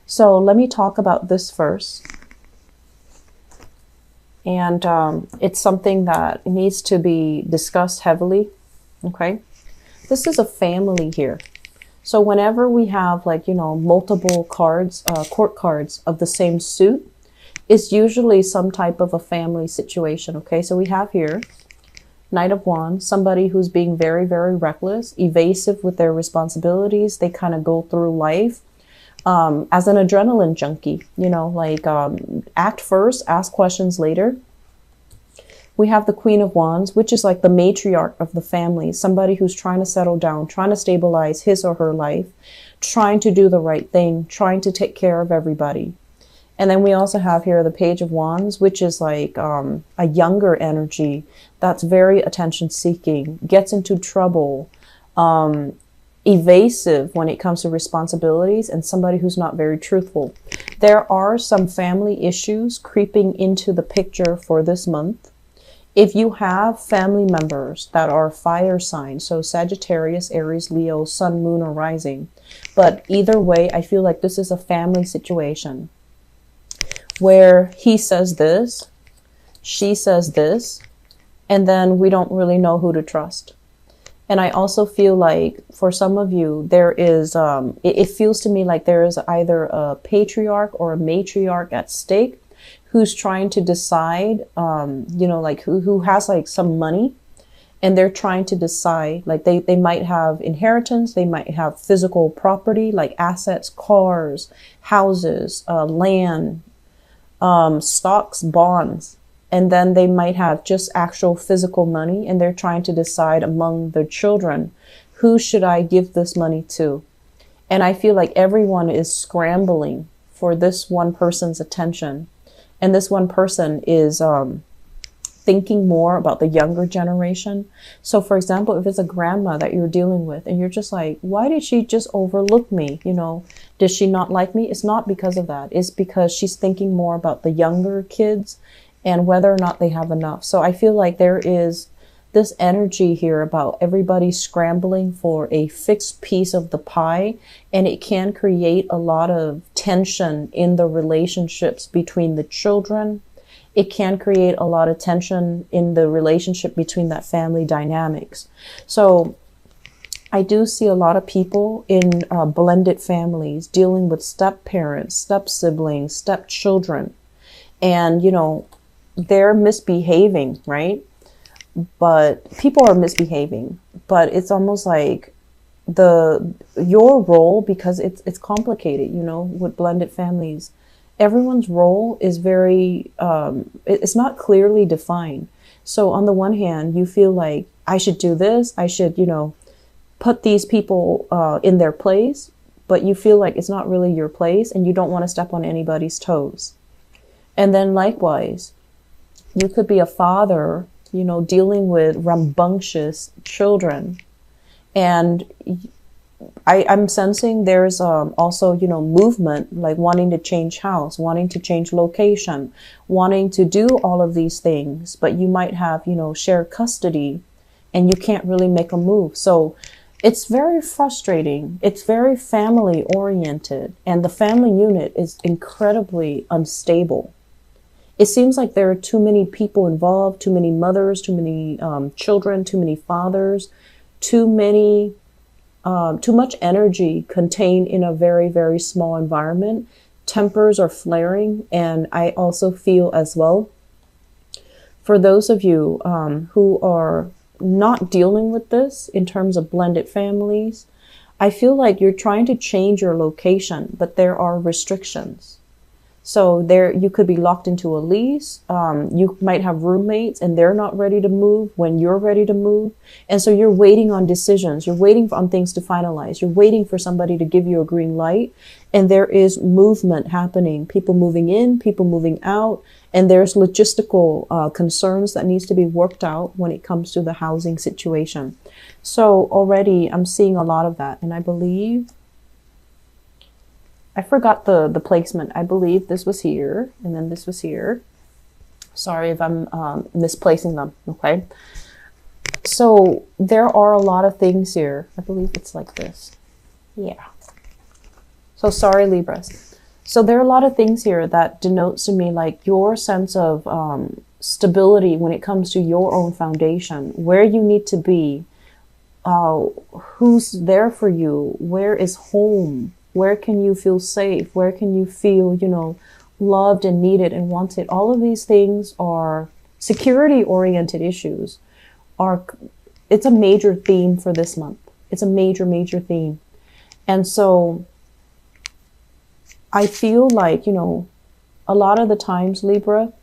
So let me talk about this first. And it's something that needs to be discussed heavily. Okay. This is a family here. So whenever we have, like, you know, multiple cards, court cards of the same suit, it's usually some type of a family situation. Okay. So we have here Knight of Wands, somebody who's being very, very reckless, evasive with their responsibilities. They kind of go through life as an adrenaline junkie, you know, like act first, ask questions later. We have the Queen of Wands, which is like the matriarch of the family, somebody who's trying to settle down, trying to stabilize his or her life, trying to do the right thing, trying to take care of everybody. And then we also have here the Page of Wands, which is like a younger energy that's very attention seeking, gets into trouble, evasive when it comes to responsibilities, and somebody who's not very truthful. There are some family issues creeping into the picture for this month. If you have family members that are fire signs, so Sagittarius, Aries, Leo, Sun, Moon, or Rising, but either way, I feel like this is a family situation where he says this, she says this, and then we don't really know who to trust. And I also feel like for some of you, there is, it feels to me like there is either a patriarch or a matriarch at stake who's trying to decide, you know, like who has like some money, and they're trying to decide, like they might have inheritance, they might have physical property, like assets, cars, houses, land, stocks, bonds. And then they might have just actual physical money, and they're trying to decide among their children, who should I give this money to? And I feel like everyone is scrambling for this one person's attention. And this one person is thinking more about the younger generation. So for example, if it's a grandma that you're dealing with and you're just like, why did she just overlook me? You know, does she not like me? It's not because of that. It's because she's thinking more about the younger kids and whether or not they have enough. So I feel like there is this energy here about everybody scrambling for a fixed piece of the pie, and it can create a lot of tension in the relationships between the children. It can create a lot of tension in the relationship between that family dynamics. So I do see a lot of people in blended families dealing with step parents, step siblings, step children, and, you know, they're misbehaving, right? But people are misbehaving, but it's almost like your role, because it's complicated, you know, with blended families. Everyone's role is very, it's not clearly defined. So on the one hand, you feel like I should do this, I should, you know, put these people in their place, but you feel like it's not really your place and you don't want to step on anybody's toes. And then likewise, you could be a father, you know, dealing with rambunctious children. And I'm sensing there's also, you know, movement, like wanting to change house, wanting to change location, wanting to do all of these things. But you might have, you know, shared custody and you can't really make a move. So it's very frustrating. It's very family oriented. And the family unit is incredibly unstable. It seems like there are too many people involved, too many mothers, too many children, too many fathers, too much energy contained in a very, very small environment. Tempers are flaring. And I also feel as well, for those of you who are not dealing with this in terms of blended families, I feel like you're trying to change your location, but there are restrictions. So there, you could be locked into a lease. You might have roommates and they're not ready to move when you're ready to move. And so you're waiting on decisions. You're waiting on things to finalize. You're waiting for somebody to give you a green light. And there is movement happening, people moving in, people moving out. And there's logistical concerns that needs to be worked out when it comes to the housing situation. So already I'm seeing a lot of that. And I believe, I forgot the placement. I believe this was here and then this was here. Sorry if I'm misplacing them, okay? So there are a lot of things here. I believe it's like this. Yeah. So sorry, Libras. So there are a lot of things here that denotes to me like your sense of stability when it comes to your own foundation, where you need to be, who's there for you, where is home, where can you feel safe, where can you feel, you know, loved and needed and wanted. All of these things are security oriented issues. It's a major theme for this month. It's a major theme. And so I feel like, you know, a lot of the times, Libra,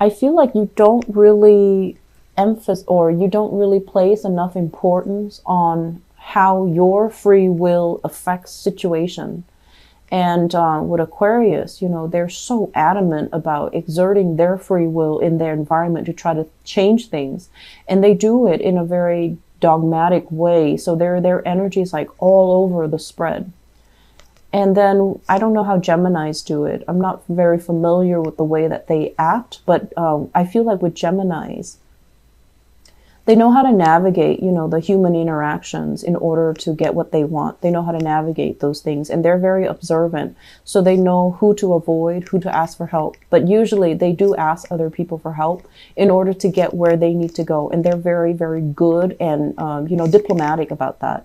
I feel like you don't really emphasize, or you don't really place enough importance on how your free will affects situation. And with Aquarius, you know, they're so adamant about exerting their free will in their environment to try to change things. And they do it in a very dogmatic way. So their energy is like all over the spread. And then I don't know how Geminis do it. I'm not very familiar with the way that they act, but I feel like with Geminis, they know how to navigate, you know, the human interactions in order to get what they want. They know how to navigate those things, and they're very observant. So they know who to avoid, who to ask for help. But usually they do ask other people for help in order to get where they need to go. And they're very, very good and, you know, diplomatic about that.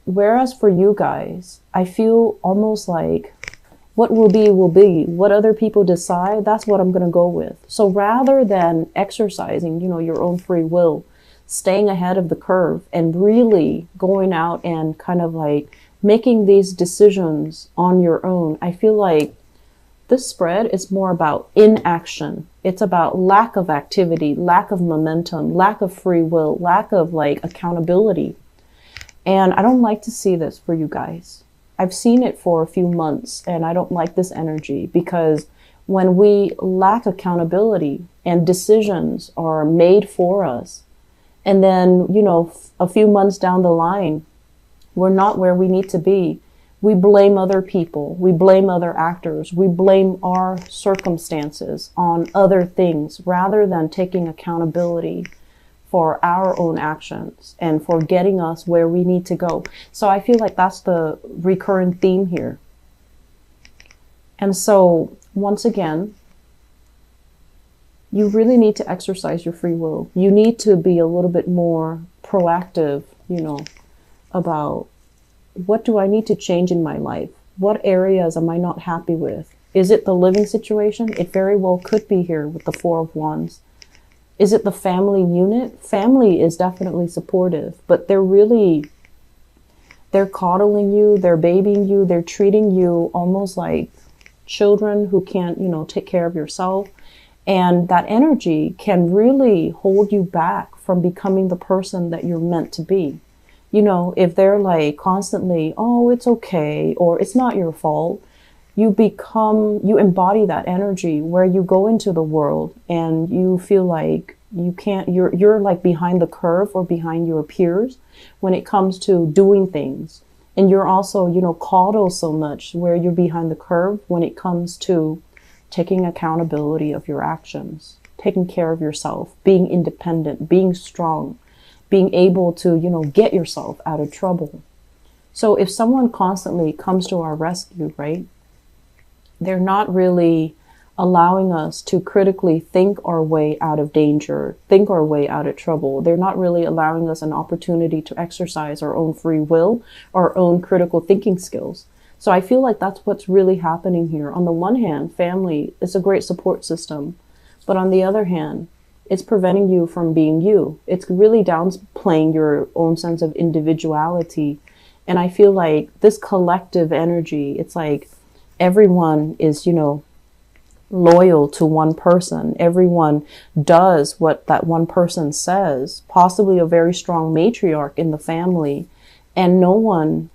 Whereas for you guys, I feel almost like what will be will be. What other people decide, that's what I'm going to go with. So rather than exercising, you know, your own free will, staying ahead of the curve and really going out and kind of like making these decisions on your own, I feel like this spread is more about inaction. It's about lack of activity, lack of momentum, lack of free will, lack of like accountability. And I don't like to see this for you guys. I've seen it for a few months, and I don't like this energy, because when we lack accountability and decisions are made for us, and then, you know, a few months down the line, we're not where we need to be, we blame other people, we blame other actors, we blame our circumstances on other things rather than taking accountability for our own actions and for getting us where we need to go. So I feel like that's the recurring theme here. And so once again, you really need to exercise your free will. You need to be a little bit more proactive, you know, about what do I need to change in my life? What areas am I not happy with? Is it the living situation? It very well could be here with the Four of Wands. Is it the family unit? Family is definitely supportive, but they're coddling you, they're babying you, they're treating you almost like children who can't, you know, take care of yourself. And that energy can really hold you back from becoming the person that you're meant to be. You know, if they're like constantly, oh, it's okay, or it's not your fault, you embody that energy where you go into the world and you feel like you're like behind the curve or behind your peers when it comes to doing things. And you're also, you know, coddled so much where you're behind the curve when it comes to taking accountability of your actions, taking care of yourself, being independent, being strong, being able to, you know, get yourself out of trouble. So if someone constantly comes to our rescue, right, they're not really allowing us to critically think our way out of danger, think our way out of trouble. They're not really allowing us an opportunity to exercise our own free will, our own critical thinking skills. So I feel like that's what's really happening here. On the one hand, family is a great support system, but on the other hand, it's preventing you from being you. It's really downplaying your own sense of individuality. And I feel like this collective energy, it's like everyone is, you know, loyal to one person. Everyone does what that one person says, possibly a very strong matriarch in the family, and no one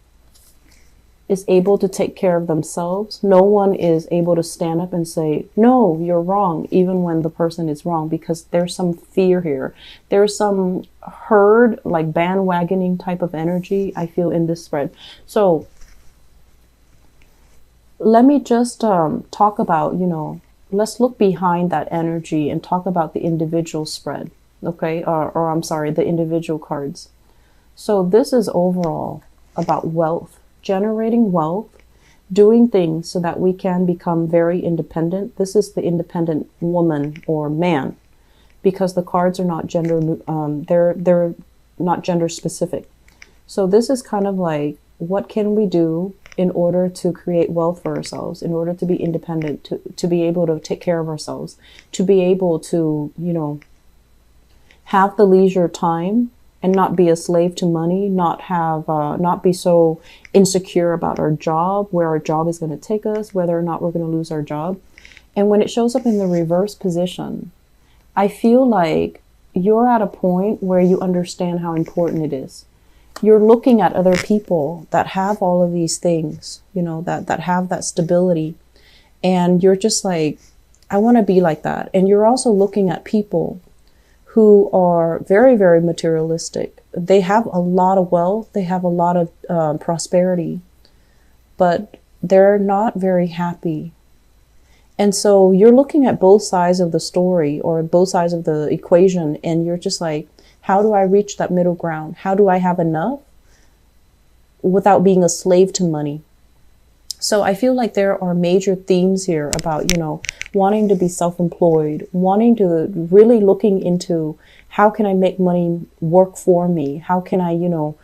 is able to take care of themselves. No one is able to stand up and say, no, you're wrong, even when the person is wrong, because there's some fear here. There's some herd, like bandwagoning type of energy I feel in this spread. So let me just talk about, you know, let's look behind that energy and talk about the individual spread, okay? Or I'm sorry, the individual cards. So this is overall about wealth, generating wealth, doing things so that we can become very independent. This is the independent woman or man, because the cards are not they're not gender specific. So this is kind of like, what can we do in order to create wealth for ourselves, in order to be independent, to be able to take care of ourselves, to be able to, you know, have the leisure time and not be a slave to money, not be so insecure about our job, where our job is going to take us, whether or not we're going to lose our job. And when it shows up in the reverse position, I feel like you're at a point where you understand how important it is. You're looking at other people that have all of these things, you know, that have that stability. And you're just like, I want to be like that. And you're also looking at people who are very, very materialistic. They have a lot of wealth. They have a lot of prosperity, but they're not very happy. And so you're looking at both sides of the story, or both sides of the equation, and you're just like, how do I reach that middle ground? How do I have enough without being a slave to money? So I feel like there are major themes here about, you know, wanting to be self-employed, wanting to really looking into how can I make money work for me? How can I, you know,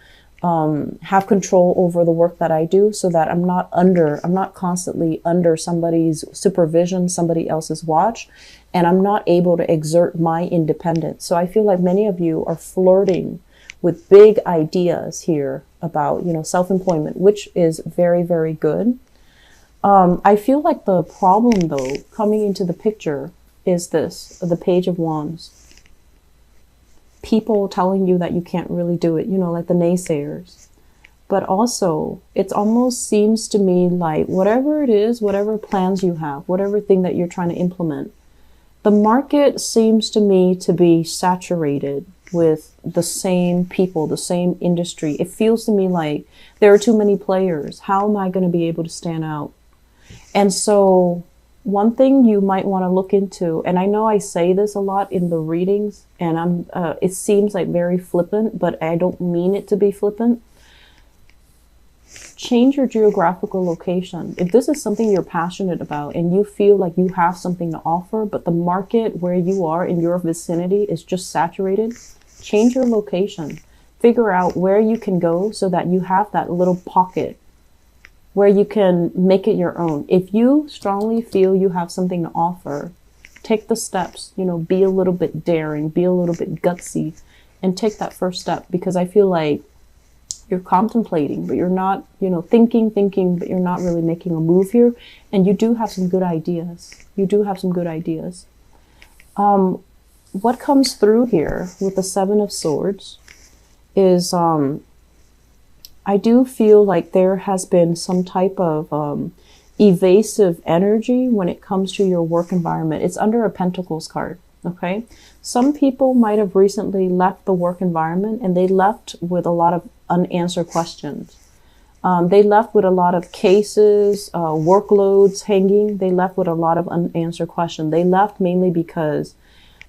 have control over the work that I do, so that I'm not constantly under somebody's supervision, somebody else's watch, and I'm not able to exert my independence. So I feel like many of you are flirting with big ideas here about, you know, self-employment, which is very, very good. I feel like the problem, though, coming into the picture is this, the Page of Wands. People telling you that you can't really do it, you know, like the naysayers. But also, it almost seems to me like whatever it is, whatever plans you have, whatever thing that you're trying to implement, the market seems to me to be saturated with the same people, the same industry. It feels to me like there are too many players. How am I going to be able to stand out? And so one thing you might want to look into, and I know I say this a lot in the readings, and it seems like very flippant, but I don't mean it to be flippant. Change your geographical location. If this is something you're passionate about and you feel like you have something to offer, but the market where you are in your vicinity is just saturated, change your location. Figure out where you can go so that you have that little pocket where you can make it your own. If you strongly feel you have something to offer, take the steps, you know, be a little bit daring, be a little bit gutsy, and take that first step, because I feel like you're contemplating, but you're not, you know, thinking, but you're not really making a move here. And you do have some good ideas. You do have some good ideas. What comes through here with the Seven of Swords is, I do feel like there has been some type of evasive energy when it comes to your work environment. It's under a Pentacles card, okay? Some people might have recently left the work environment, and they left with a lot of unanswered questions. They left with a lot of cases, workloads hanging. They left with a lot of unanswered questions. They left mainly because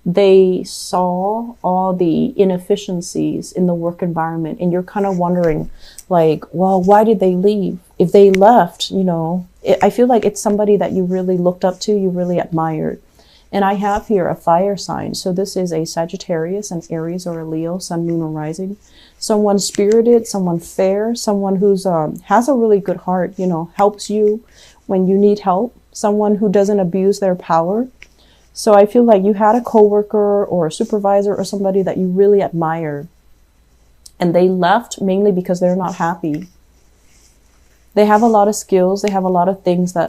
they saw all the inefficiencies in the work environment, and you're kind of wondering, like, well, why did they leave? If they left, you know, I feel like it's somebody that you really looked up to, you really admired. And I have here a fire sign. So this is a Sagittarius, an Aries, or a Leo, Sun, Moon, or Rising. Someone spirited, someone fair, someone who's has a really good heart, you know, helps you when you need help, someone who doesn't abuse their power. So I feel like you had a coworker or a supervisor or somebody that you really admire, and they left mainly because they're not happy. They have a lot of skills. They have a lot of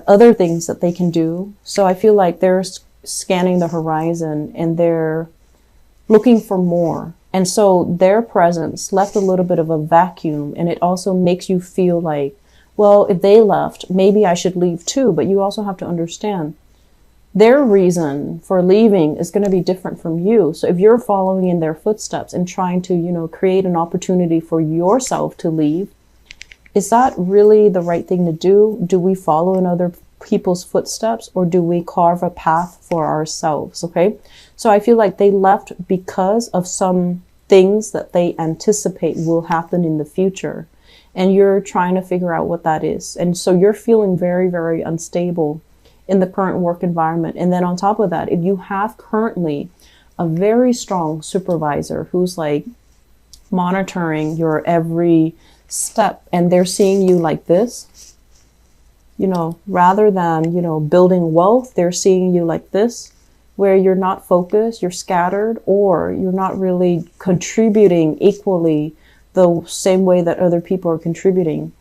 other things that they can do. So I feel like they're scanning the horizon and they're looking for more. And so their presence left a little bit of a vacuum, and it also makes you feel like, well, if they left, maybe I should leave too. But you also have to understand, their reason for leaving is going to be different from you. So if you're following in their footsteps and trying to, you know, create an opportunity for yourself to leave, is that really the right thing to do? Do we follow in other people's footsteps, or do we carve a path for ourselves? Okay. So I feel like they left because of some things that they anticipate will happen in the future. and you're trying to figure out what that is. And so you're feeling very, very unstable in the current work environment. And then on top of that, if you have currently a very strong supervisor who's like monitoring your every step, and they're seeing you like this, you know, rather than, you know, building wealth, they're seeing you like this, where you're not focused, you're scattered, or you're not really contributing equally the same way that other people are contributing.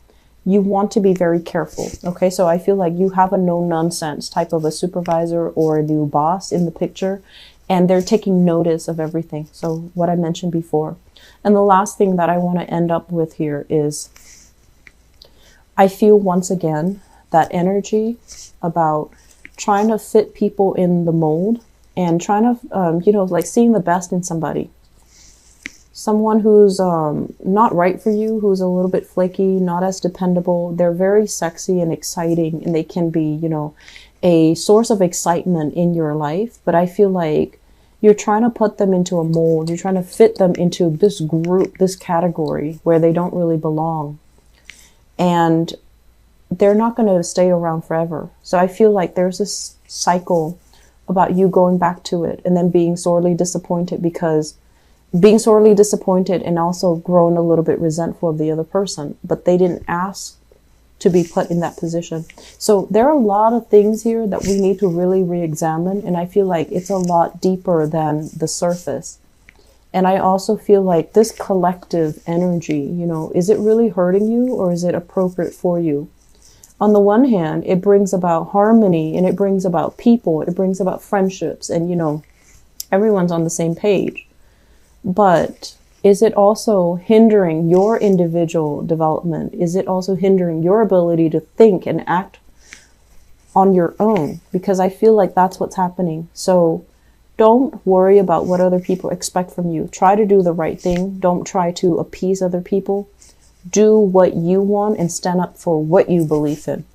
You want to be very careful. Okay, so I feel like you have a no nonsense type of a supervisor or a new boss in the picture, and they're taking notice of everything. So what I mentioned before. And the last thing that I want to end up with here is I feel once again that energy about trying to fit people in the mold and trying to, you know, like seeing the best in somebody. Someone who's not right for you, who's a little bit flaky, not as dependable. They're very sexy and exciting, and they can be, you know, a source of excitement in your life. But I feel like you're trying to put them into a mold. You're trying to fit them into this group, this category where they don't really belong. And they're not going to stay around forever. So I feel like there's this cycle about you going back to it and then being sorely disappointed, because being sorely disappointed and also growing a little bit resentful of the other person, but they didn't ask to be put in that position. So there are a lot of things here that we need to really re-examine, and I feel like it's a lot deeper than the surface. And I also feel like this collective energy, you know, is it really hurting you, or is it appropriate for you? On the one hand, it brings about harmony, and it brings about people, it brings about friendships, and, you know, everyone's on the same page. But is it also hindering your individual development? Is it also hindering your ability to think and act on your own? Because I feel like that's what's happening. So don't worry about what other people expect from you. Try to do the right thing. Don't try to appease other people. Do what you want and stand up for what you believe in.